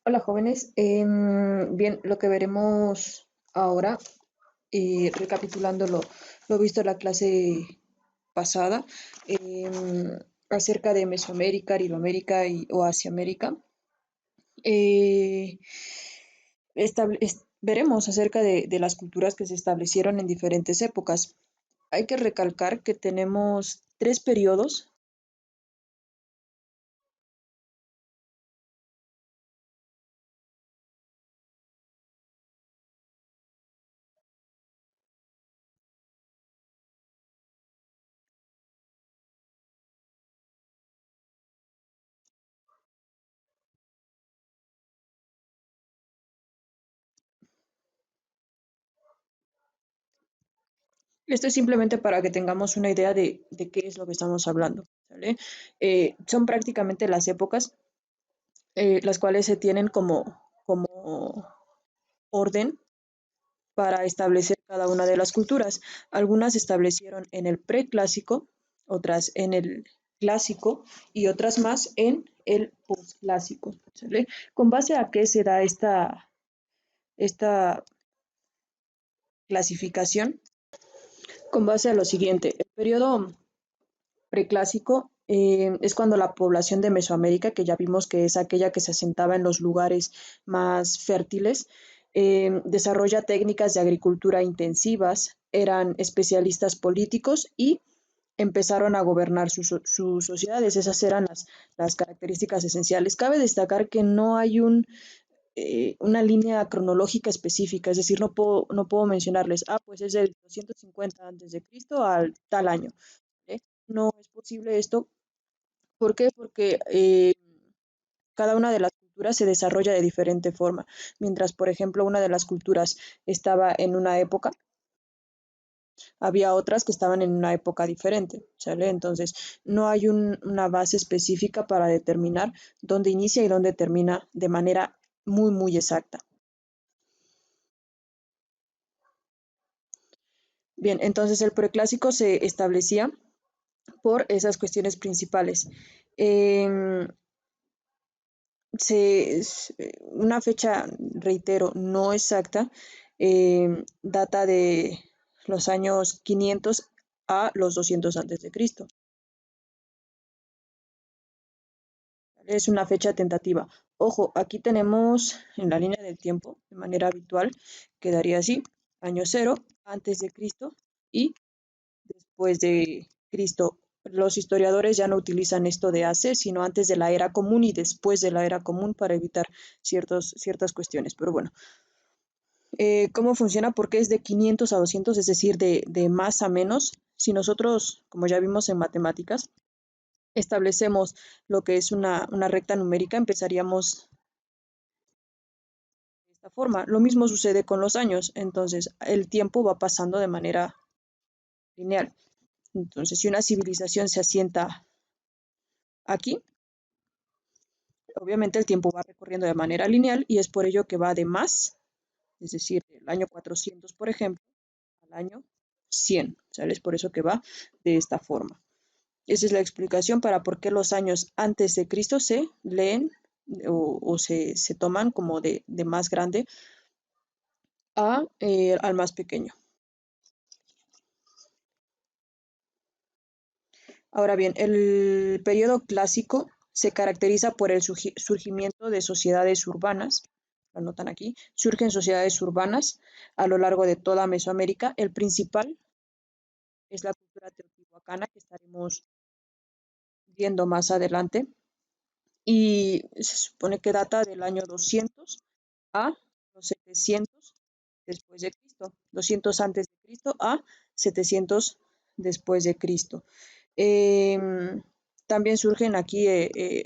Hola jóvenes. Bien, lo que veremos ahora, recapitulando lo visto en la clase pasada, acerca de Mesoamérica, Aridoamérica o Asiamérica, eh, veremos acerca de las culturas que se establecieron en diferentes épocas. Hay que recalcar que tenemos tres periodos. Esto es simplemente para que tengamos una idea de qué es lo que estamos hablando, ¿vale? Son prácticamente las épocas las cuales se tienen como orden para establecer cada una de las culturas. Algunas se establecieron en el preclásico, otras en el clásico y otras más en el postclásico. ¿Sale? ¿Con base a qué se da esta clasificación? Con base a lo siguiente, el periodo preclásico es cuando la población de Mesoamérica, que ya vimos que es aquella que se asentaba en los lugares más fértiles, desarrolla técnicas de agricultura intensivas, eran especialistas políticos y empezaron a gobernar sus sociedades. Esas eran las características esenciales. Cabe destacar que no hay una línea cronológica específica, es decir, no puedo mencionarles, pues es del 250 antes de Cristo al tal año. ¿Eh? No es posible esto. ¿Por qué? Porque cada una de las culturas se desarrolla de diferente forma. Mientras, por ejemplo, una de las culturas estaba en una época, había otras que estaban en una época diferente, ¿sale? Entonces, no hay una base específica para determinar dónde inicia y dónde termina de manera muy, muy exacta. Bien, entonces el preclásico se establecía por esas cuestiones principales. Eh, una fecha, reitero, no exacta, data de los años 500 a los 200 antes de Cristo. Es una fecha tentativa. Ojo, aquí tenemos en la línea del tiempo, de manera habitual, quedaría así, año cero, antes de Cristo y después de Cristo. Los historiadores ya no utilizan esto de hace, sino antes de la era común y después de la era común para evitar ciertas cuestiones. Pero bueno, ¿cómo funciona? Porque es de 500 a 200, es decir, de más a menos. Si nosotros, como ya vimos en matemáticas, establecemos lo que es una recta numérica, empezaríamos de esta forma. Lo mismo sucede con los años, entonces el tiempo va pasando de manera lineal. Entonces, si una civilización se asienta aquí, obviamente el tiempo va recorriendo de manera lineal y es por ello que va de más, es decir, del año 400, por ejemplo, al año 100, ¿sabes? Por eso que va de esta forma. Esa es la explicación para por qué los años antes de Cristo se leen o se toman como de más grande al más pequeño. Ahora bien, el periodo clásico se caracteriza por el surgimiento de sociedades urbanas, lo anotan aquí, surgen sociedades urbanas a lo largo de toda Mesoamérica. El principal es la cultura teotihuacana que estaremos viendo más adelante y se supone que data del año 200 a los 700 después de Cristo, 200 antes de Cristo a 700 después de Cristo. Em, También surgen aquí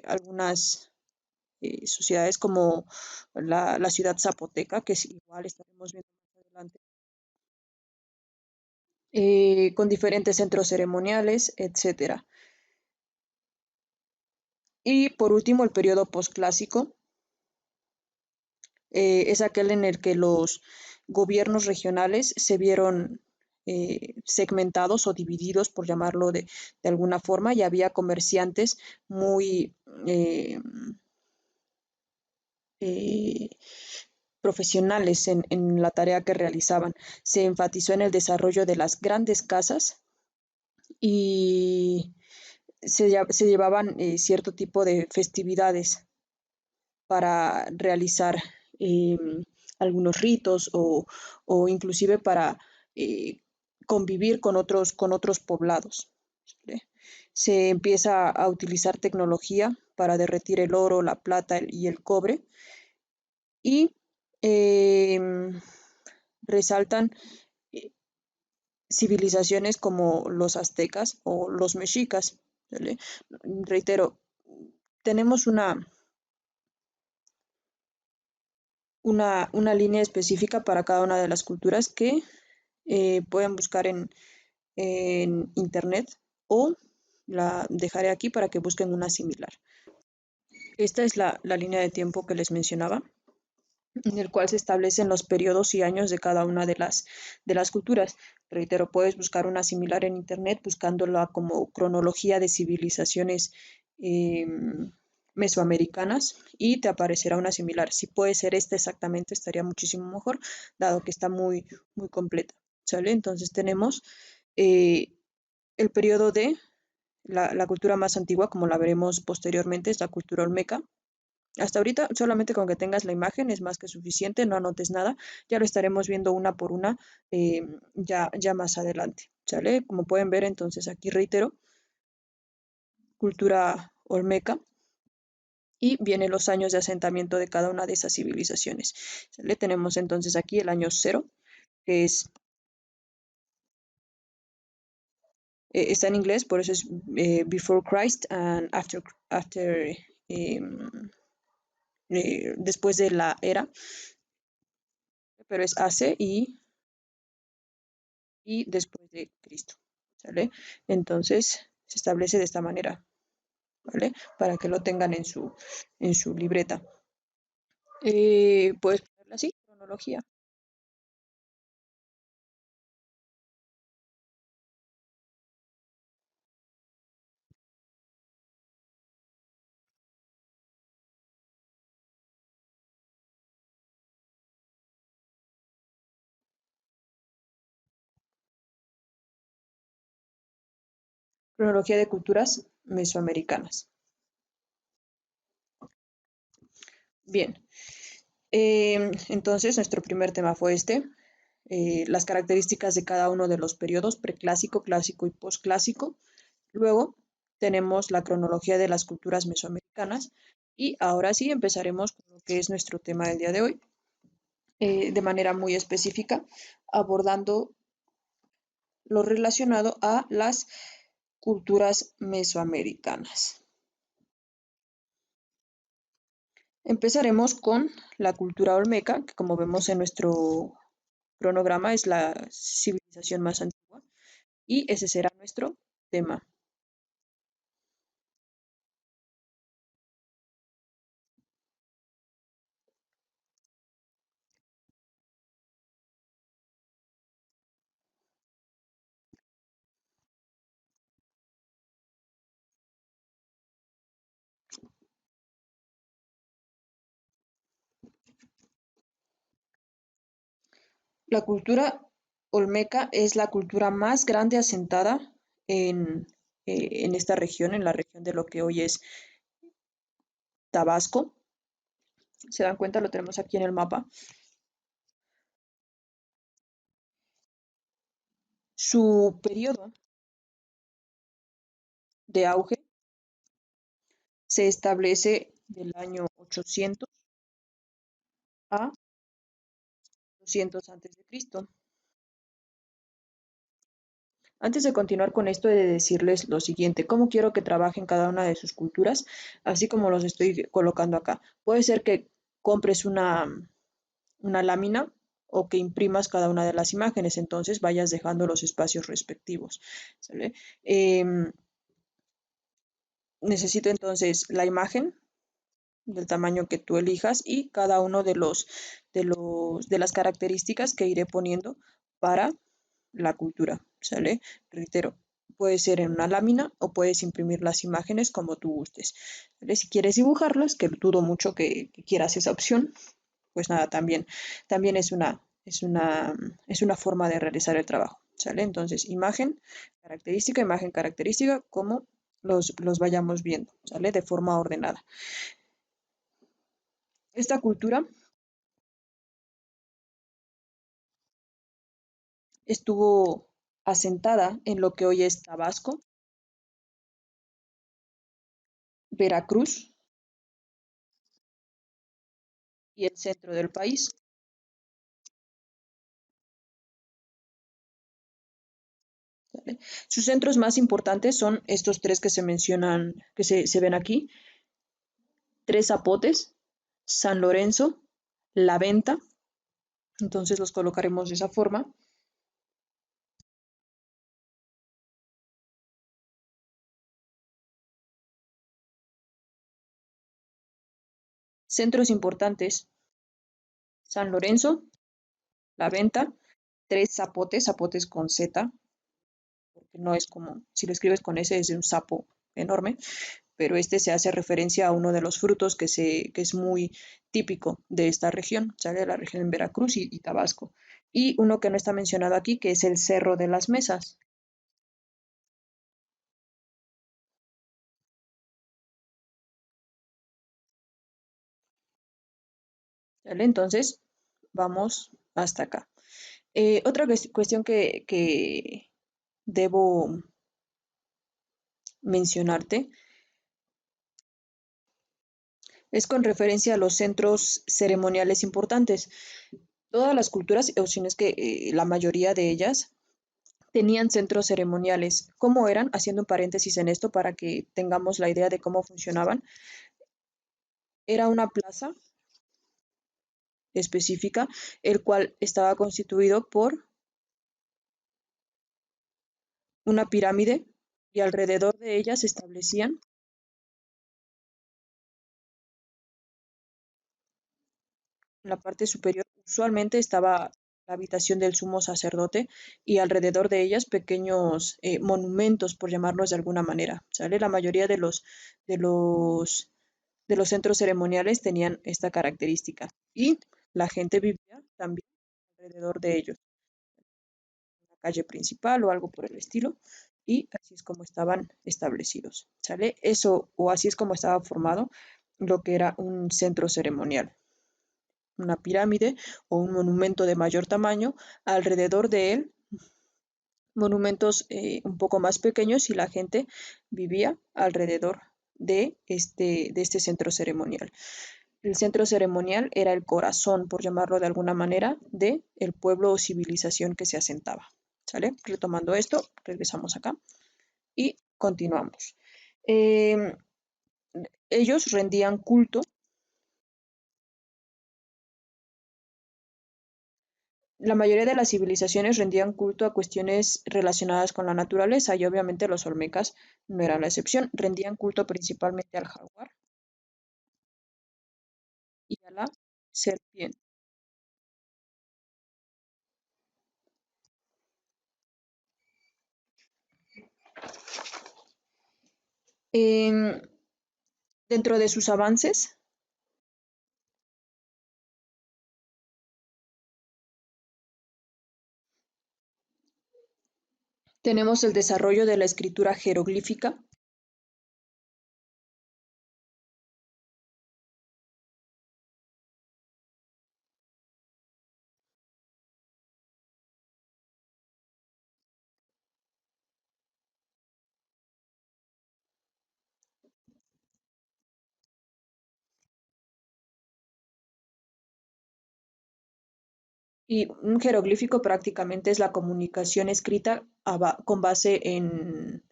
algunas sociedades como la ciudad zapoteca, que es igual, estaremos viendo más adelante, con diferentes centros ceremoniales, etcétera. Y por último, el periodo posclásico, es aquel en el que los gobiernos regionales se vieron segmentados o divididos, por llamarlo de alguna forma, y había comerciantes muy profesionales en la tarea que realizaban. Se enfatizó en el desarrollo de las grandes casas y se llevaban cierto tipo de festividades para realizar eh, algunos ritos o inclusive para eh, convivir con otros poblados. ¿Sí? Se empieza a utilizar tecnología para derretir el oro, la plata y el cobre y eh, resaltan eh, civilizaciones como los aztecas o los mexicas. ¿Vale? Reitero, tenemos una línea específica para cada una de las culturas que pueden buscar en internet o la dejaré aquí para que busquen una similar. Esta es la línea de tiempo que les mencionaba, en el cual se establecen los periodos y años de cada una de las culturas. Reitero, puedes buscar una similar en internet buscándola como cronología de civilizaciones eh, mesoamericanas y te aparecerá una similar. Si puede ser esta exactamente, estaría muchísimo mejor, dado que está muy completa. ¿Sale? Entonces tenemos eh, el periodo de la cultura más antigua, como la veremos posteriormente, es la cultura olmeca. Hasta ahorita, solamente con que tengas la imagen es más que suficiente, no anotes nada, ya lo estaremos viendo una por una ya más adelante, ¿sale? Como pueden ver, entonces aquí reitero, cultura olmeca y vienen los años de asentamiento de cada una de esas civilizaciones, ¿sale? Tenemos entonces aquí el año cero, que es, está en inglés, por eso es Before Christ and After después de la era, pero es AC y después de Cristo, ¿sale? Entonces se establece de esta manera, ¿vale? Para que lo tengan en su libreta. Puedes ponerla así, cronología. Cronología de culturas mesoamericanas. Bien, entonces nuestro primer tema fue este, las características de cada uno de los periodos, preclásico, clásico y posclásico. Luego tenemos la cronología de las culturas mesoamericanas y ahora sí empezaremos con lo que es nuestro tema del día de hoy, de manera muy específica, abordando lo relacionado a las culturas mesoamericanas. Empezaremos con la cultura olmeca, que como vemos en nuestro cronograma es la civilización más antigua, y ese será nuestro tema. La cultura olmeca es la cultura más grande asentada en esta región, en la región de lo que hoy es Tabasco. ¿Se dan cuenta? Lo tenemos aquí en el mapa. Su periodo de auge se establece del año 800 a 200 antes de Cristo. Antes de continuar con esto, he de decirles lo siguiente, cómo quiero que trabajen cada una de sus culturas, así como los estoy colocando acá. Puede ser que compres una lámina o que imprimas cada una de las imágenes, entonces vayas dejando los espacios respectivos. ¿Sale? Necesito entonces la imagen del tamaño que tú elijas y cada uno de las características que iré poniendo para la cultura, ¿sale? Reitero, puede ser en una lámina o puedes imprimir las imágenes como tú gustes. ¿Vale? Si quieres dibujarlas, que dudo mucho que quieras esa opción, pues nada, también es una forma de realizar el trabajo. ¿Sale? Entonces, imagen, característica, como los vayamos viendo, ¿sale? De forma ordenada. Esta cultura estuvo asentada en lo que hoy es Tabasco, Veracruz y el centro del país. ¿Vale? Sus centros más importantes son estos tres que se mencionan, que se ven aquí: Tres Zapotes, San Lorenzo, La Venta. Entonces los colocaremos de esa forma. Centros importantes: San Lorenzo, La Venta, Tres Zapotes, Zapotes con Z, porque no es como, si lo escribes con S es de un sapo enorme, pero este se hace referencia a uno de los frutos que es muy típico de esta región, sale de la región en Veracruz y Tabasco. Y uno que no está mencionado aquí, que es el Cerro de las Mesas. ¿Vale? Entonces, vamos hasta acá. Otra cuestión que debo mencionarte es con referencia a los centros ceremoniales importantes. Todas las culturas, o si no es que la mayoría de ellas, tenían centros ceremoniales. ¿Cómo eran? Haciendo un paréntesis en esto para que tengamos la idea de cómo funcionaban. Era una plaza específica, el cual estaba constituido por una pirámide y alrededor de ella se establecían, en la parte superior usualmente estaba la habitación del sumo sacerdote y alrededor de ellas pequeños monumentos, por llamarlos de alguna manera. ¿Sale? La mayoría de los, de los centros ceremoniales tenían esta característica y la gente vivía también alrededor de ellos, en la calle principal o algo por el estilo, y así es como estaban establecidos. ¿Sale? Eso, o así es como estaba formado lo que era un centro ceremonial: una pirámide o un monumento de mayor tamaño, alrededor de él monumentos un poco más pequeños y la gente vivía alrededor de este centro ceremonial. El centro ceremonial era el corazón, por llamarlo de alguna manera, de el pueblo o civilización que se asentaba. ¿Sale? Retomando esto, regresamos acá y continuamos. Eh, ellos rendían culto. La mayoría de las civilizaciones rendían culto a cuestiones relacionadas con la naturaleza y obviamente los olmecas no eran la excepción. Rendían culto principalmente al jaguar y a la serpiente. Em, Dentro de sus avances tenemos el desarrollo de la escritura jeroglífica. Y un jeroglífico prácticamente es la comunicación escrita con base en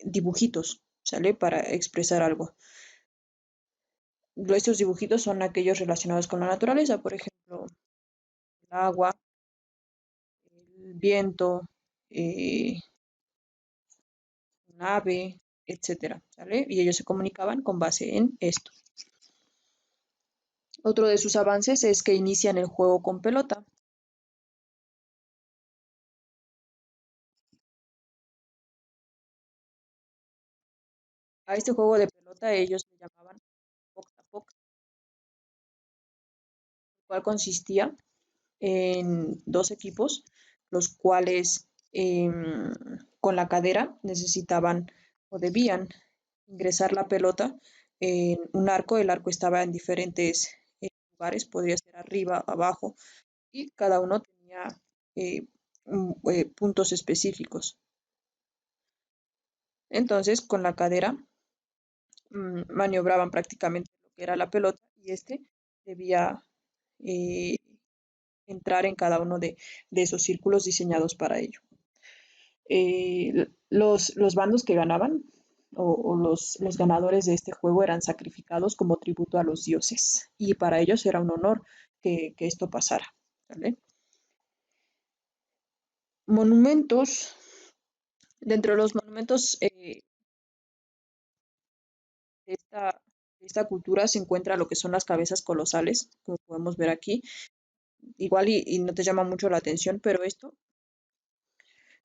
dibujitos, ¿sale? Para expresar algo. Estos dibujitos son aquellos relacionados con la naturaleza, por ejemplo, el agua, el viento, un ave, etcétera, ¿sale? Y ellos se comunicaban con base en esto. Otro de sus avances es que inician el juego con pelota. A este juego de pelota ellos le llamaban pocta pocta, el cual consistía en dos equipos, los cuales con la cadera necesitaban o debían ingresar la pelota en un arco. El arco estaba en diferentes lugares, podría ser arriba, abajo, y cada uno tenía eh, puntos específicos. Entonces, con la cadera maniobraban prácticamente lo que era la pelota y este debía eh, entrar en cada uno de esos círculos diseñados para ello. Los bandos que ganaban o los ganadores de este juego eran sacrificados como tributo a los dioses y para ellos era un honor que esto pasara. ¿Vale? Monumentos, dentro de los monumentos de esta cultura se encuentra lo que son las cabezas colosales, como podemos ver aquí. Igual y no te llama mucho la atención, pero esto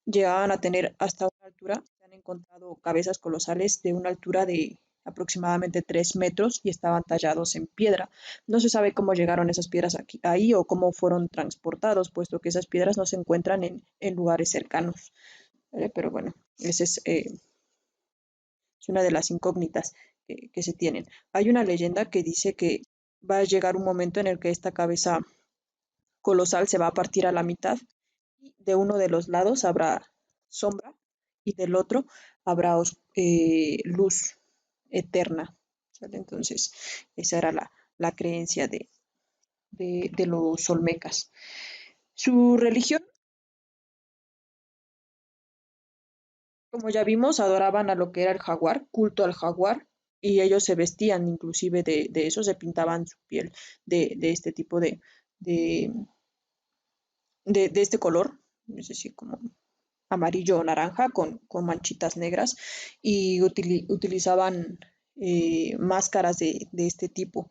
llegaban a tener hasta una altura, se han encontrado cabezas colosales de una altura de aproximadamente 3 metros y estaban tallados en piedra. No se sabe cómo llegaron esas piedras aquí, ahí o cómo fueron transportados, puesto que esas piedras no se encuentran en lugares cercanos. ¿Vale? Pero bueno, esa es una de las incógnitas que se tienen. Hay una leyenda que dice que va a llegar un momento en el que esta cabeza colosal se va a partir a la mitad y de uno de los lados habrá sombra y del otro habrá luz eterna. ¿Sale? Entonces, esa era la creencia de los olmecas. Su religión, como ya vimos, adoraban a lo que era el jaguar, culto al jaguar, y ellos se vestían inclusive de eso, se pintaban su piel de este tipo de, de este color, es decir, como amarillo o naranja con manchitas negras y utilizaban máscaras de este tipo.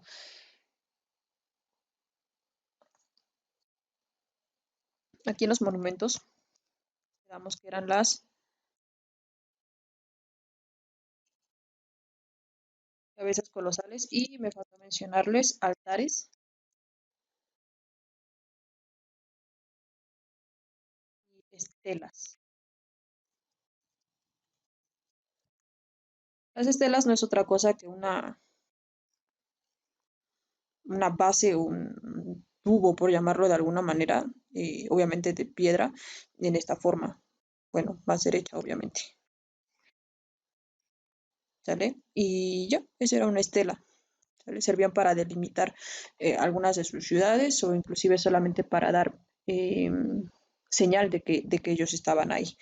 Aquí en los monumentos, digamos que eran las cabezas colosales y me falta mencionarles altares y estelas. Las estelas no es otra cosa que una base, un tubo, por llamarlo de alguna manera, obviamente de piedra, en esta forma. Bueno, va a ser hecha, obviamente. ¿Sale? Y ya, esa era una estela. ¿Sale? Servían para delimitar algunas de sus ciudades o inclusive solamente para dar señal de que ellos estaban ahí.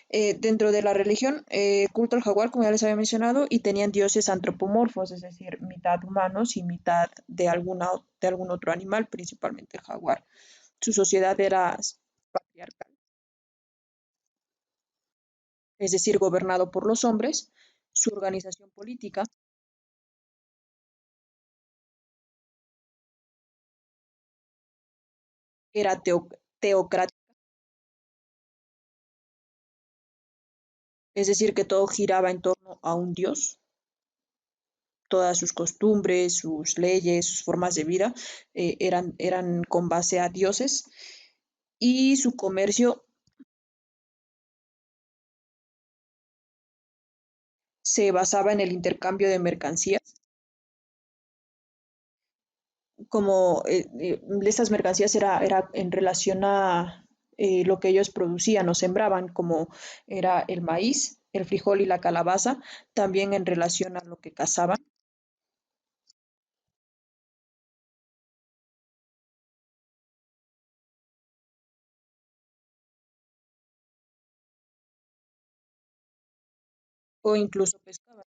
Dentro de la religión, culto al jaguar, como ya les había mencionado, y tenían dioses antropomorfos, es decir, mitad humanos y mitad de algún otro animal, principalmente el jaguar. Su sociedad era patriarcal, es decir, gobernado por los hombres. Su organización política era teocrática, es decir, que todo giraba en torno a un dios. Todas sus costumbres, sus leyes, sus formas de vida eran con base a dioses y su comercio se basaba en el intercambio de mercancías, como estas mercancías era en relación a lo que ellos producían o sembraban, como era el maíz, el frijol y la calabaza, también en relación a lo que cazaban, o incluso pescaban.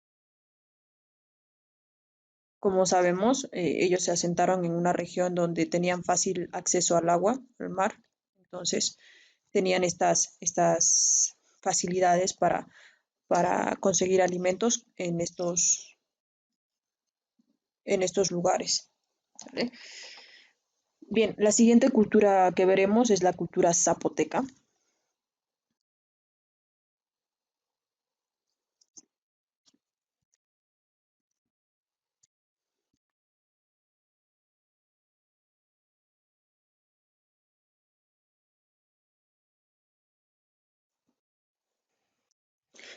Como sabemos, ellos se asentaron en una región donde tenían fácil acceso al agua, al mar, entonces tenían estas facilidades para conseguir alimentos en estos lugares. ¿Vale? Bien, la siguiente cultura que veremos es la cultura zapoteca.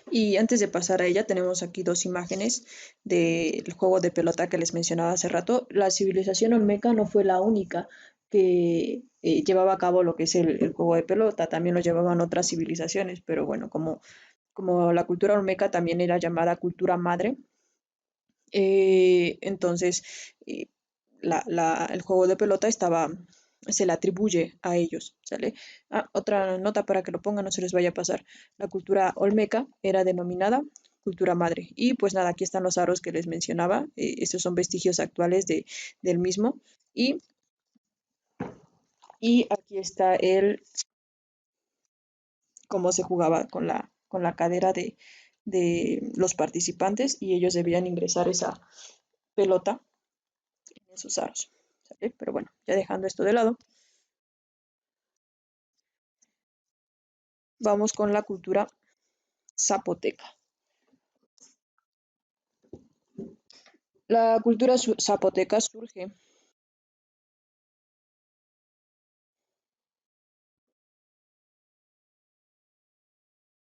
Y antes de pasar a ella, tenemos aquí dos imágenes del juego de pelota que les mencionaba hace rato. La civilización olmeca no fue la única que llevaba a cabo lo que es el juego de pelota, también lo llevaban otras civilizaciones, pero bueno, como la cultura olmeca también era llamada cultura madre, entonces eh, el juego de pelota se le atribuye a ellos, ¿sale? Ah, otra nota para que lo pongan, no se les vaya a pasar. La cultura olmeca era denominada cultura madre. Y pues nada, aquí están los aros que les mencionaba. Estos son vestigios actuales del mismo. Y, y aquí está cómo se jugaba con la cadera de los participantes y ellos debían ingresar esa pelota en esos aros, ¿sale? Pero bueno, ya dejando esto de lado, vamos con la cultura zapoteca. La cultura zapoteca surge en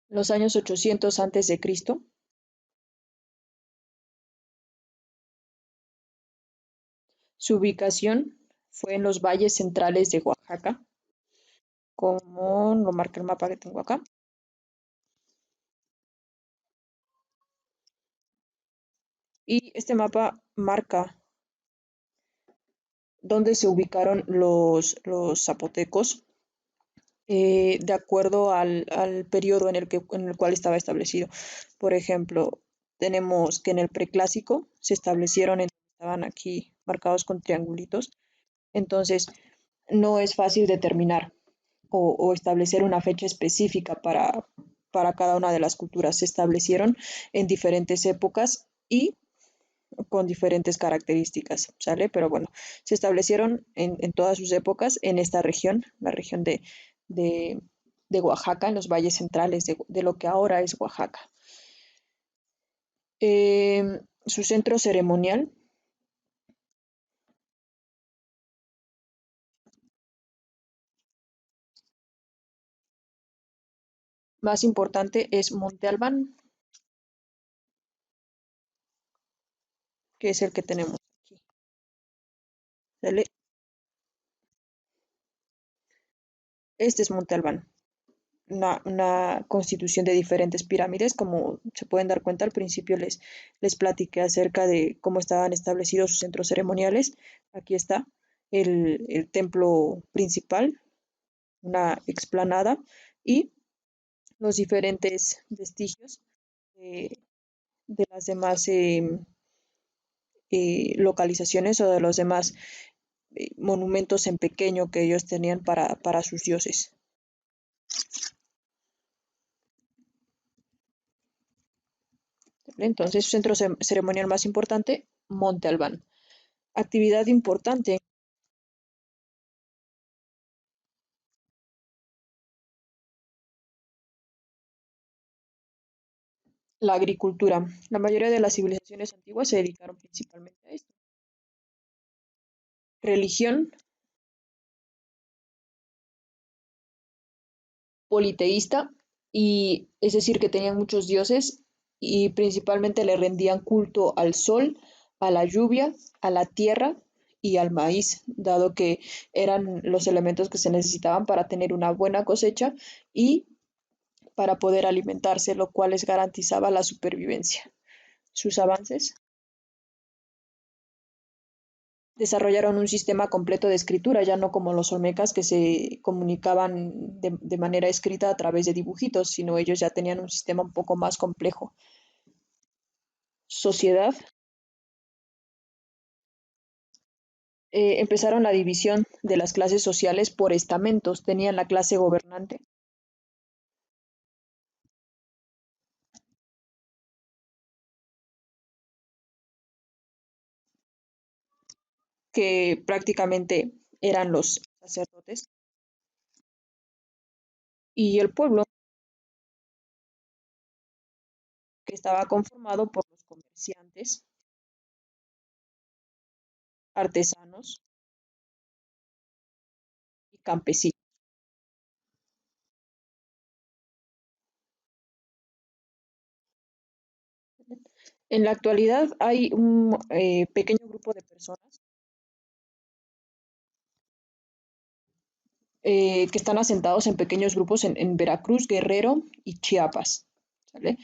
los años 800 antes de Cristo. Su ubicación fue en los valles centrales de Oaxaca, como lo marca el mapa que tengo acá. Y este mapa marca dónde se ubicaron los zapotecos de acuerdo al periodo en el cual estaba establecido. Por ejemplo, tenemos que en el preclásico se establecieron, estaban aquí marcados con triangulitos, entonces no es fácil determinar o establecer una fecha específica para cada una de las culturas. Se establecieron en diferentes épocas y con diferentes características, ¿sale? Pero bueno, se establecieron en todas sus épocas en esta región, la región de, de Oaxaca, en los valles centrales de lo que ahora es Oaxaca. Su centro ceremonial más importante es Monte Albán, que es el que tenemos aquí, ¿sale? Este es Monte Albán, una constitución de diferentes pirámides. Como se pueden dar cuenta, al principio les platiqué acerca de cómo estaban establecidos sus centros ceremoniales. Aquí está el templo principal, una explanada y los diferentes vestigios de, de las demás localizaciones o de los demás monumentos en pequeño que ellos tenían para sus dioses. Entonces, su centro ceremonial más importante, Monte Albán. Actividad importante, la agricultura. La mayoría de las civilizaciones antiguas se dedicaron principalmente a esto. Religión politeísta, y es decir, que tenían muchos dioses y principalmente le rendían culto al sol, a la lluvia, a la tierra y al maíz, dado que eran los elementos que se necesitaban para tener una buena cosecha y para poder alimentarse, lo cual les garantizaba la supervivencia. Sus avances desarrollaron un sistema completo de escritura, ya no como los olmecas que se comunicaban de manera escrita a través de dibujitos, sino ellos ya tenían un sistema un poco más complejo. Sociedad, empezaron la división de las clases sociales por estamentos. Tenían la clase gobernante, que prácticamente eran los sacerdotes, y el pueblo, que estaba conformado por los comerciantes, artesanos y campesinos. En la actualidad hay un pequeño grupo de personas que están asentados en pequeños grupos en Veracruz, Guerrero y Chiapas, ¿sale?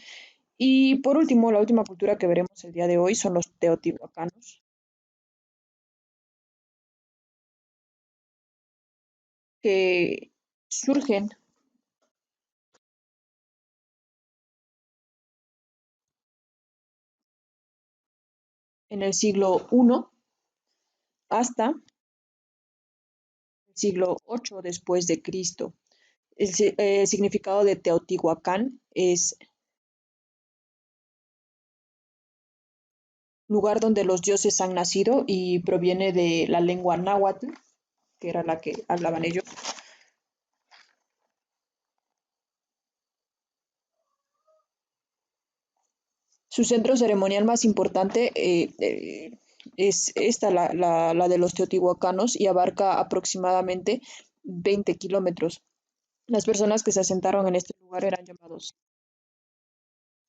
Y por último, la última cultura que veremos el día de hoy son los teotihuacanos, que surgen en el siglo I hasta el siglo VIII después de Cristo. El significado de Teotihuacán es lugar donde los dioses han nacido y proviene de la lengua náhuatl, que era la que hablaban ellos. Su centro ceremonial más importante es esta, la de los teotihuacanos, y abarca aproximadamente 20 kilómetros. Las personas que se asentaron en este lugar eran llamados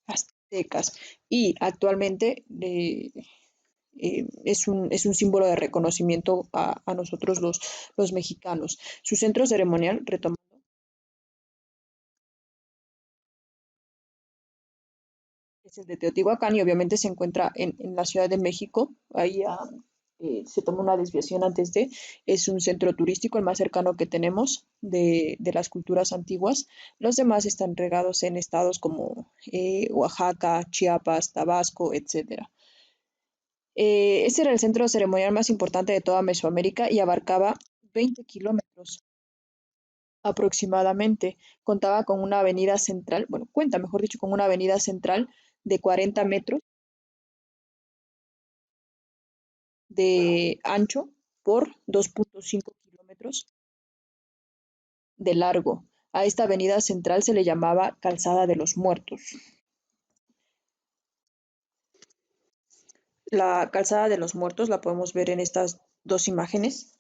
aztecas y actualmente es un símbolo de reconocimiento a nosotros los mexicanos. Su centro ceremonial, retomando, es el de Teotihuacán y obviamente se encuentra en la Ciudad de México. Ahí se toma una desviación antes de, es un centro turístico, el más cercano que tenemos de las culturas antiguas. Los demás están regados en estados como Oaxaca, Chiapas, Tabasco, etcétera. Este era el centro ceremonial más importante de toda Mesoamérica y abarcaba 20 kilómetros aproximadamente. Contaba con una avenida central, bueno, cuenta, mejor dicho, con una avenida central de 40 metros de ancho por 2.5 kilómetros de largo. A esta avenida central se le llamaba Calzada de los Muertos. La Calzada de los Muertos la podemos ver en estas dos imágenes,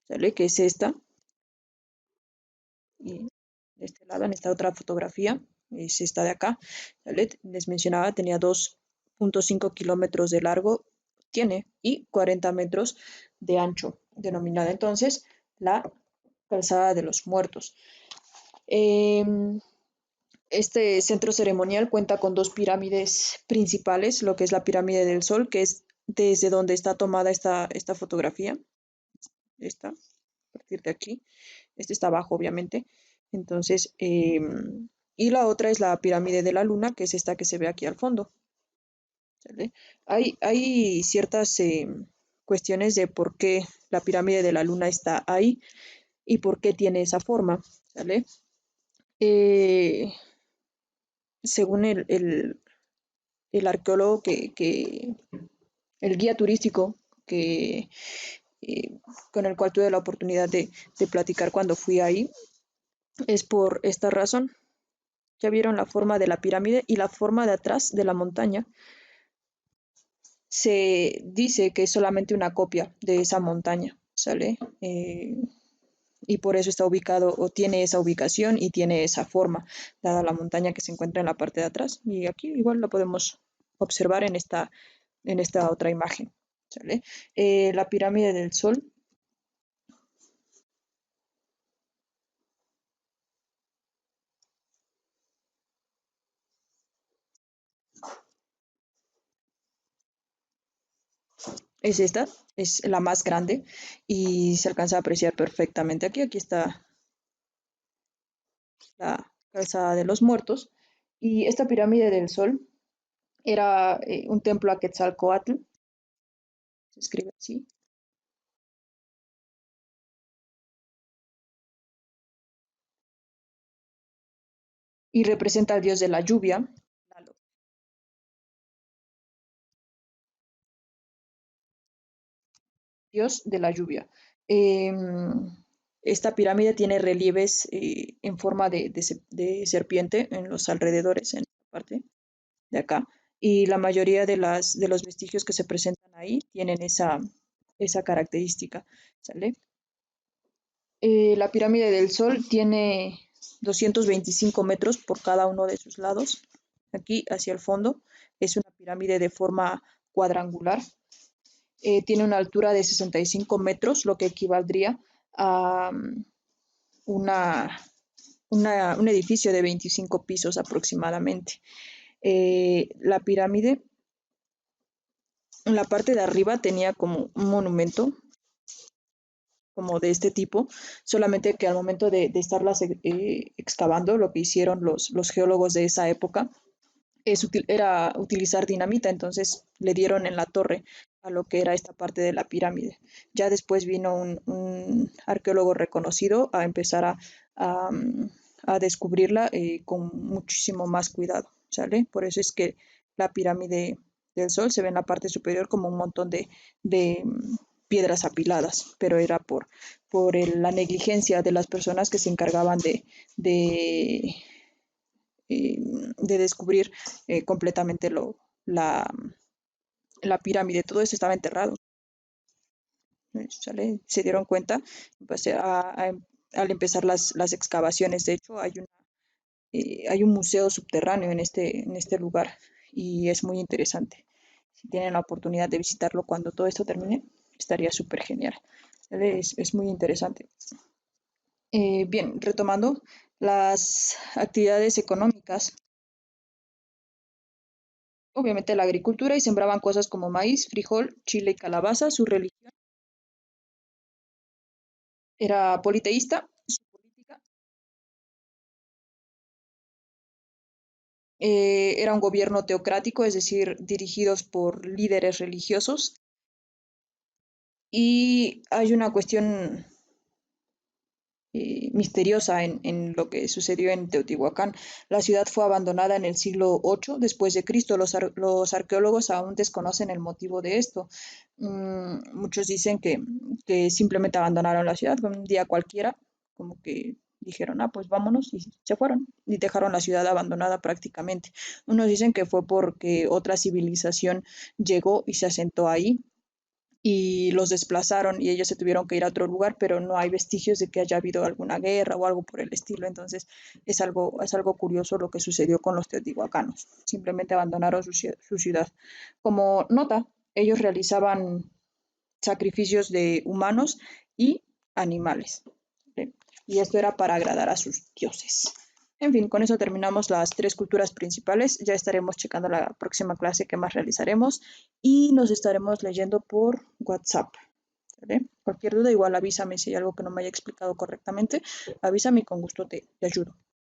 ¿sale? Que es esta, y de este lado, en esta otra fotografía, es esta de acá, ¿sale? Les mencionaba, tenía 2.5 kilómetros de largo, tiene, y 40 metros de ancho, denominada entonces la Calzada de los Muertos. Eh, Este centro ceremonial cuenta con dos pirámides principales, lo que es la pirámide del Sol, que es desde donde está tomada esta fotografía, esta, a partir de aquí, este está abajo obviamente, entonces, y la otra es la pirámide de la Luna, que es esta que se ve aquí al fondo, ¿sale? Hay ciertas cuestiones de por qué la pirámide de la Luna está ahí y por qué tiene esa forma, ¿sale? Eh, Según el arqueólogo el guía turístico que, eh, con el cual tuve la oportunidad de platicar cuando fui ahí, es por esta razón. Ya vieron la forma de la pirámide y la forma de atrás de la montaña. Se dice que es solamente una copia de esa montaña, ¿sale? Y por eso está ubicado o tiene esa ubicación y tiene esa forma, dada la montaña que se encuentra en la parte de atrás. Y aquí igual la podemos observar en esta otra imagen, ¿sale? La pirámide del Sol es esta, es la más grande y se alcanza a apreciar perfectamente aquí. Aquí está la calzada de los muertos. Y esta pirámide del Sol era un templo a Quetzalcoatl, se escribe así, y representa al dios de la lluvia, dios de la lluvia. Eh, Esta pirámide tiene relieves en forma de serpiente en los alrededores, en esta parte de acá, y la mayoría de los vestigios que se presentan ahí tienen esa característica, ¿sale? La pirámide del Sol tiene 225 metros por cada uno de sus lados, aquí hacia el fondo. Es una pirámide de forma cuadrangular. Tiene una altura de 65 metros, lo que equivaldría a una, un edificio de 25 pisos aproximadamente. La pirámide, en la parte de arriba tenía como un monumento como de este tipo, solamente que al momento de estarlas excavando, lo que hicieron los geólogos de esa época era utilizar dinamita, entonces le dieron en la torre a lo que era esta parte de la pirámide. Ya después vino un arqueólogo reconocido a empezar a, a descubrirla con muchísimo más cuidado, ¿sale? Por eso es que la pirámide del Sol se ve en la parte superior como un montón de piedras apiladas, pero era la negligencia de las personas que se encargaban de de descubrir completamente la, la pirámide. Todo eso estaba enterrado. ¿Sale? Se dieron cuenta pues, al empezar las excavaciones. De hecho, hay un museo subterráneo en este lugar y es muy interesante. Si tienen la oportunidad de visitarlo cuando todo esto termine, estaría súper genial. ¿Sale? Es muy interesante. Bien, retomando las actividades económicas, obviamente la agricultura y sembraban cosas como maíz, frijol, chile y calabaza. Su religión era politeísta. Su política era un gobierno teocrático, es decir, dirigidos por líderes religiosos. Y hay una cuestión misteriosa en lo que sucedió en Teotihuacán. La ciudad fue abandonada en el siglo VIII después de Cristo. Los arqueólogos aún desconocen el motivo de esto. Muchos dicen que simplemente abandonaron la ciudad un día cualquiera, como que dijeron, pues vámonos y se fueron y dejaron la ciudad abandonada prácticamente. Unos dicen que fue porque otra civilización llegó y se asentó ahí y los desplazaron y ellos se tuvieron que ir a otro lugar, pero no hay vestigios de que haya habido alguna guerra o algo por el estilo. Entonces es algo curioso lo que sucedió con los teotihuacanos. Simplemente abandonaron su ciudad. Como nota, ellos realizaban sacrificios de humanos y animales. ¿Sí? Y esto era para agradar a sus dioses. En fin, con eso terminamos las tres culturas principales. Ya estaremos checando la próxima clase que más realizaremos y nos estaremos leyendo por WhatsApp. ¿Vale? Cualquier duda, igual avísame si hay algo que no me haya explicado correctamente. Avísame y con gusto te ayudo.